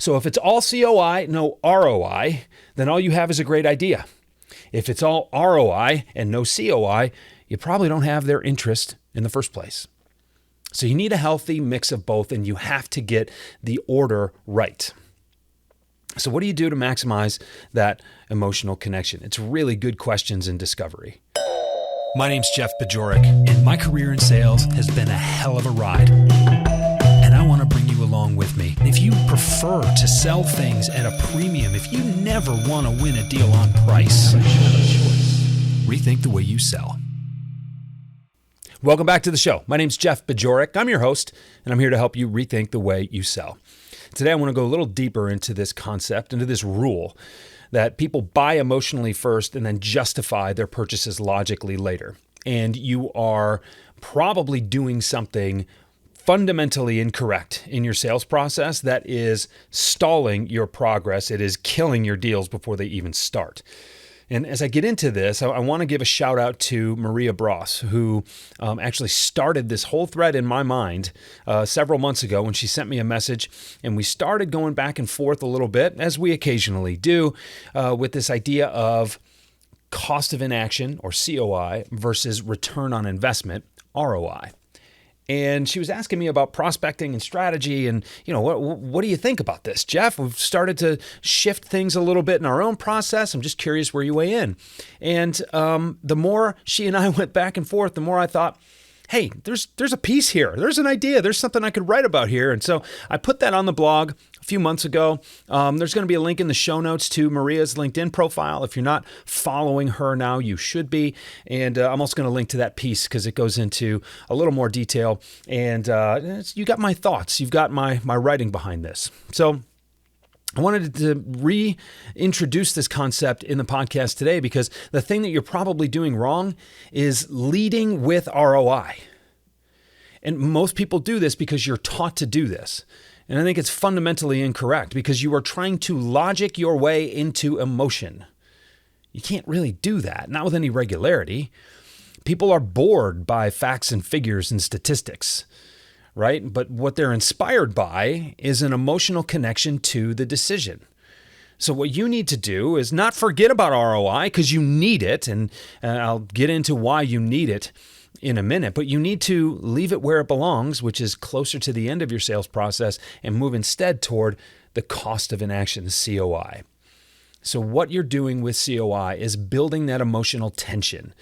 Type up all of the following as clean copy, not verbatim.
So if it's all COI, no ROI, then all you have is a great idea. If it's all ROI and no COI, you probably don't have their interest in the first place. So you need a healthy mix of both, and you have to get the order right. So what do you do to maximize that emotional connection? It's really good questions in discovery. My name's Jeff Bajorek, and my career in sales has been a hell of a ride. And I want to bring you along with me. If you prefer to sell things at a premium, if you never want to win a deal on price, rethink the way you sell. Welcome back to the show. My name's Jeff Bajorek. I'm your host, and I'm here to help you rethink the way you sell. Today, I want to go a little deeper into this concept, into this rule that people buy emotionally first and then justify their purchases logically later. And you are probably doing something fundamentally incorrect in your sales process that is stalling your progress. It is killing your deals before they even start. And as I get into this, I want to give a shout out to Maria Bross, who actually started this whole thread in my mind several months ago when she sent me a message, and we started going back and forth a little bit, as we occasionally do, with this idea of cost of inaction, or COI, versus return on investment, ROI. And she was asking me about prospecting and strategy, and what do you think about this, Jeff? We've started to shift things a little bit in our own process. I'm just curious where you weigh in. And the more she and I went back and forth, the more I thought, hey, there's a piece here. There's an idea. There's something I could write about here. And so I put that on the blog a few months ago. There's going to be a link in the show notes to Maria's LinkedIn profile. If you're not following her now, you should be. And I'm also going to link to that piece because it goes into a little more detail. And you got my thoughts. You've got my writing behind this. So I wanted to reintroduce this concept in the podcast today because the thing that you're probably doing wrong is leading with ROI. And most people do this because you're taught to do this. And I think it's fundamentally incorrect because you are trying to logic your way into emotion. You can't really do that, not with any regularity. People are bored by facts and figures and statistics, right? But what they're inspired by is an emotional connection to the decision. So what you need to do is not forget about ROI because you need it, and I'll get into why you need it in a minute, but you need to leave it where it belongs, which is closer to the end of your sales process, and move instead toward the cost of inaction, the COI. So what you're doing with COI is building that emotional tension.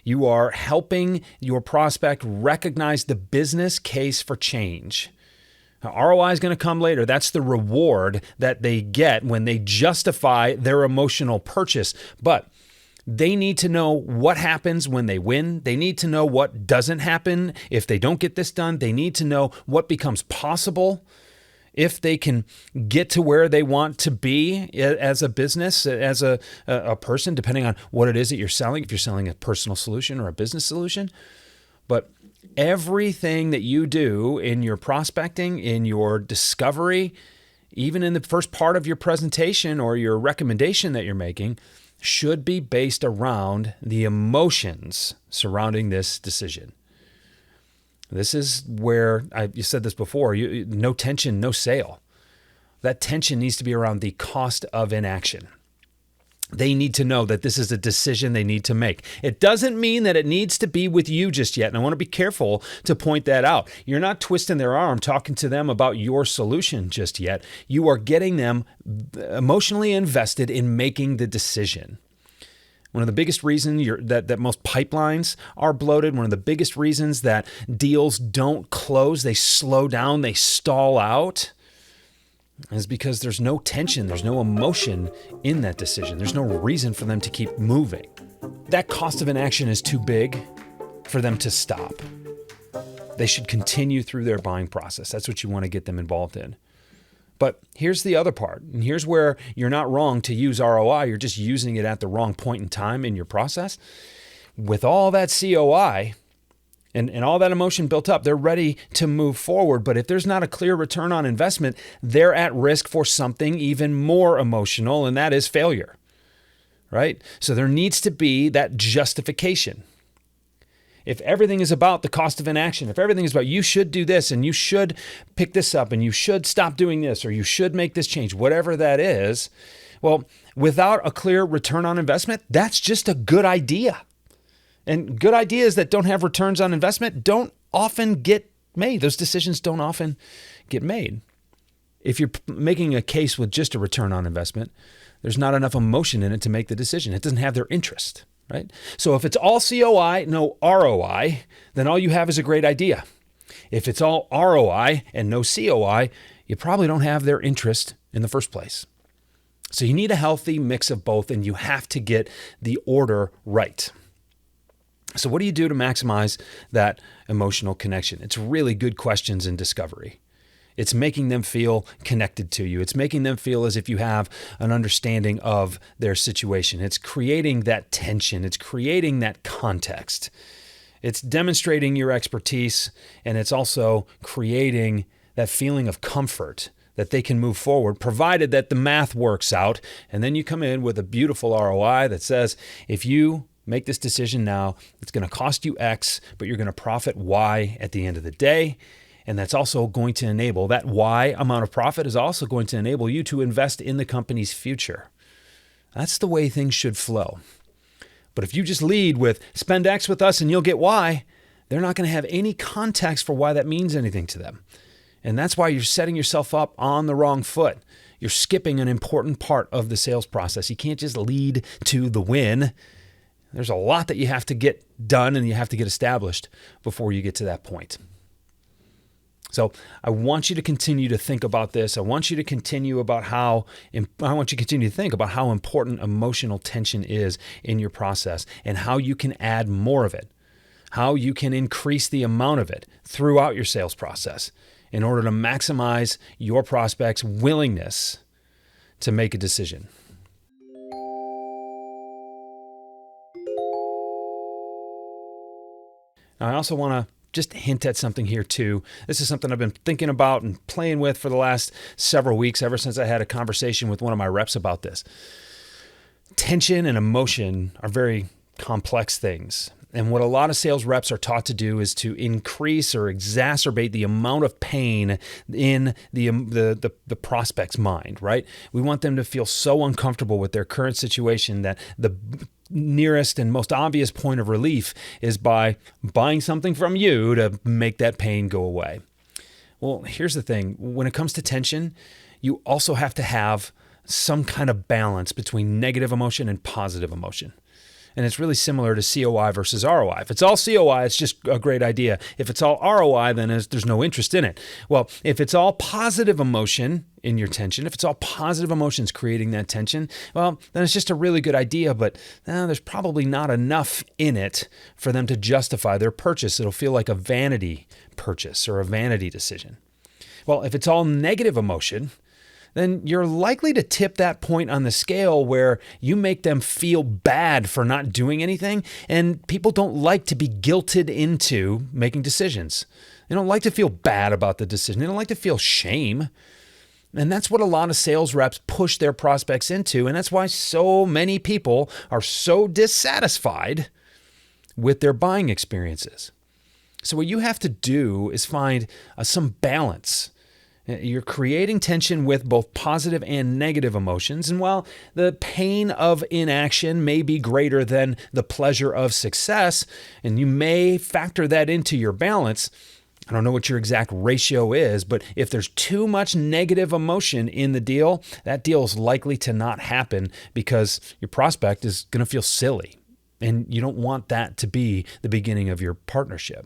You are helping your prospect recognize the business case for change. Now, ROI is going to come later. That's the reward that they get when they justify their emotional purchase. But they need to know what happens when they win. They need to know what doesn't happen if they don't get this done. They need to know what becomes possible if they can get to where they want to be as a business, as a person, depending on what it is that you're selling, if you're selling a personal solution or a business solution. But everything that you do in your prospecting, in your discovery, even in the first part of your presentation or your recommendation that you're making, should be based around the emotions surrounding this decision. This is where, you said this before, no tension, no sale. That tension needs to be around the cost of inaction. They need to know that this is a decision they need to make. It doesn't mean that it needs to be with you just yet, and I want to be careful to point that out. You're not twisting their arm talking to them about your solution just yet. You are getting them emotionally invested in making the decision. One of the biggest reasons that most pipelines are bloated, one of the biggest reasons that deals don't close, they slow down, they stall out, is because there's no tension, there's no emotion in that decision. There's no reason for them to keep moving. That cost of inaction is too big for them to stop. They should continue through their buying process. That's what you want to get them involved in. But here's the other part, and here's where you're not wrong to use ROI. You're just using it at the wrong point in time in your process. With all that COI and all that emotion built up, they're ready to move forward. But if there's not a clear return on investment, they're at risk for something even more emotional, and that is failure, right? So there needs to be that justification. If everything is about the cost of inaction, if everything is about you should do this and you should pick this up and you should stop doing this or you should make this change, whatever that is, well, without a clear return on investment, that's just a good idea. And good ideas that don't have returns on investment don't often get made. Those decisions don't often get made. If you're making a case with just a return on investment, there's not enough emotion in it to make the decision. It doesn't have their interest, right? So if it's all COI, no ROI, then all you have is a great idea. If it's all ROI and no COI, you probably don't have their interest in the first place. So you need a healthy mix of both, and you have to get the order right. So what do you do to maximize that emotional connection? It's really good questions in discovery. It's making them feel connected to you. It's making them feel as if you have an understanding of their situation. It's creating that tension. It's creating that context. It's demonstrating your expertise, and it's also creating that feeling of comfort that they can move forward, provided that the math works out. And then you come in with a beautiful ROI that says, if you make this decision now, it's going to cost you X, but you're going to profit Y at the end of the day. And that's also going to enable, that Y amount of profit is also going to enable you to invest in the company's future. That's the way things should flow. But if you just lead with spend X with us and you'll get Y, they're not going to have any context for why that means anything to them. And that's why you're setting yourself up on the wrong foot. You're skipping an important part of the sales process. You can't just lead to the win. There's a lot that you have to get done and you have to get established before you get to that point. So I want you to continue to think about this. I want you to continue to think about how important emotional tension is in your process and how you can add more of it, how you can increase the amount of it throughout your sales process in order to maximize your prospect's willingness to make a decision. Now, I also want to just hint at something here too. This is something I've been thinking about and playing with for the last several weeks, ever since I had a conversation with one of my reps about this. Tension and emotion are very complex things. And what a lot of sales reps are taught to do is to increase or exacerbate the amount of pain in the prospect's mind, right? We want them to feel so uncomfortable with their current situation that the nearest and most obvious point of relief is by buying something from you to make that pain go away. Well, here's the thing. When it comes to tension, you also have to have some kind of balance between negative emotion and positive emotion. And it's really similar to COI versus ROI. If it's all COI, it's just a great idea. If it's all ROI, then there's no interest in it. Well, if it's all positive emotion in your tension, if it's all positive emotions creating that tension, well, then it's just a really good idea, but there's probably not enough in it for them to justify their purchase. It'll feel like a vanity purchase or a vanity decision. Well, if it's all negative emotion, then you're likely to tip that point on the scale where you make them feel bad for not doing anything, and people don't like to be guilted into making decisions. They don't like to feel bad about the decision. They don't like to feel shame. And that's what a lot of sales reps push their prospects into, and that's why so many people are so dissatisfied with their buying experiences. So what you have to do is find some balance. You're creating tension with both positive and negative emotions. And while the pain of inaction may be greater than the pleasure of success, and you may factor that into your balance, I don't know what your exact ratio is, but if there's too much negative emotion in the deal, that deal is likely to not happen because your prospect is going to feel silly. And you don't want that to be the beginning of your partnership.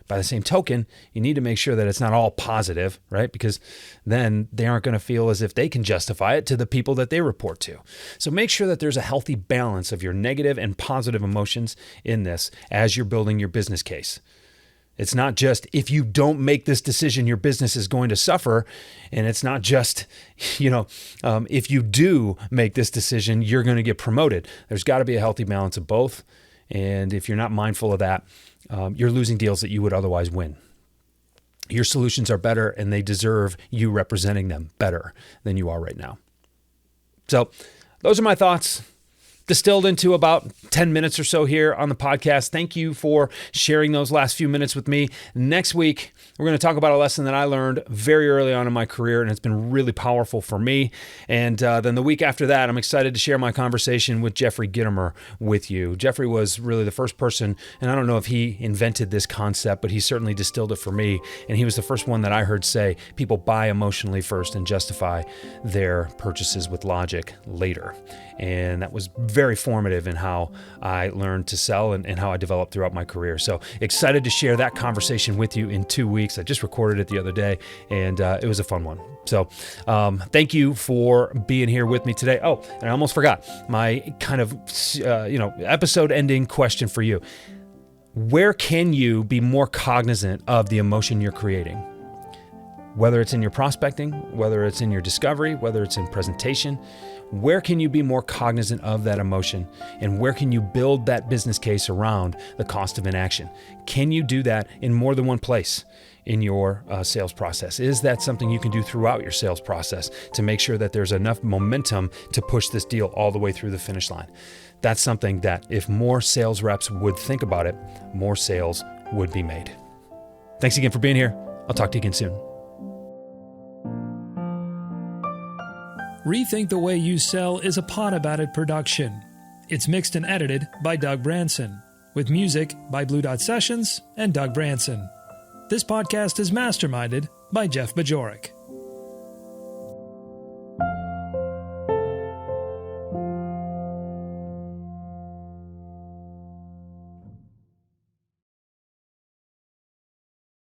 By the same token, you need to make sure that it's not all positive, right? Because then they aren't going to feel as if they can justify it to the people that they report to. So make sure that there's a healthy balance of your negative and positive emotions in this as you're building your business case. It's not just if you don't make this decision, your business is going to suffer. And it's not just, if you do make this decision, you're going to get promoted. There's got to be a healthy balance of both. And if you're not mindful of that, you're losing deals that you would otherwise win. Your solutions are better, and they deserve you representing them better than you are right now. So those are my thoughts. distilled into about 10 minutes or so here on the podcast. Thank you for sharing those last few minutes with me. Next week, we're going to talk about a lesson that I learned very early on in my career, and it's been really powerful for me. And then the week after that, I'm excited to share my conversation with Jeffrey Gitomer with you. Jeffrey was really the first person, and I don't know if he invented this concept, but he certainly distilled it for me. And he was the first one that I heard say, people buy emotionally first and justify their purchases with logic later. And that was very formative in how I learned to sell and how I developed throughout my career. So excited to share that conversation with you in 2 weeks. I just recorded it the other day, and it was a fun one. So thank you for being here with me today. Oh, and I almost forgot my kind of episode ending question for you. Where can you be more cognizant of the emotion you're creating? Whether it's in your prospecting, whether it's in your discovery, whether it's in presentation, where can you be more cognizant of that emotion? And where can you build that business case around the cost of inaction? Can you do that in more than one place in your sales process? Is that something you can do throughout your sales process to make sure that there's enough momentum to push this deal all the way through the finish line? That's something that if more sales reps would think about it, more sales would be made. Thanks again for being here. I'll talk to you again soon. Rethink the Way You Sell is a Pod About It production. It's mixed and edited by Doug Branson, with music by Blue Dot Sessions and Doug Branson. This podcast is masterminded by Jeff Bajorek.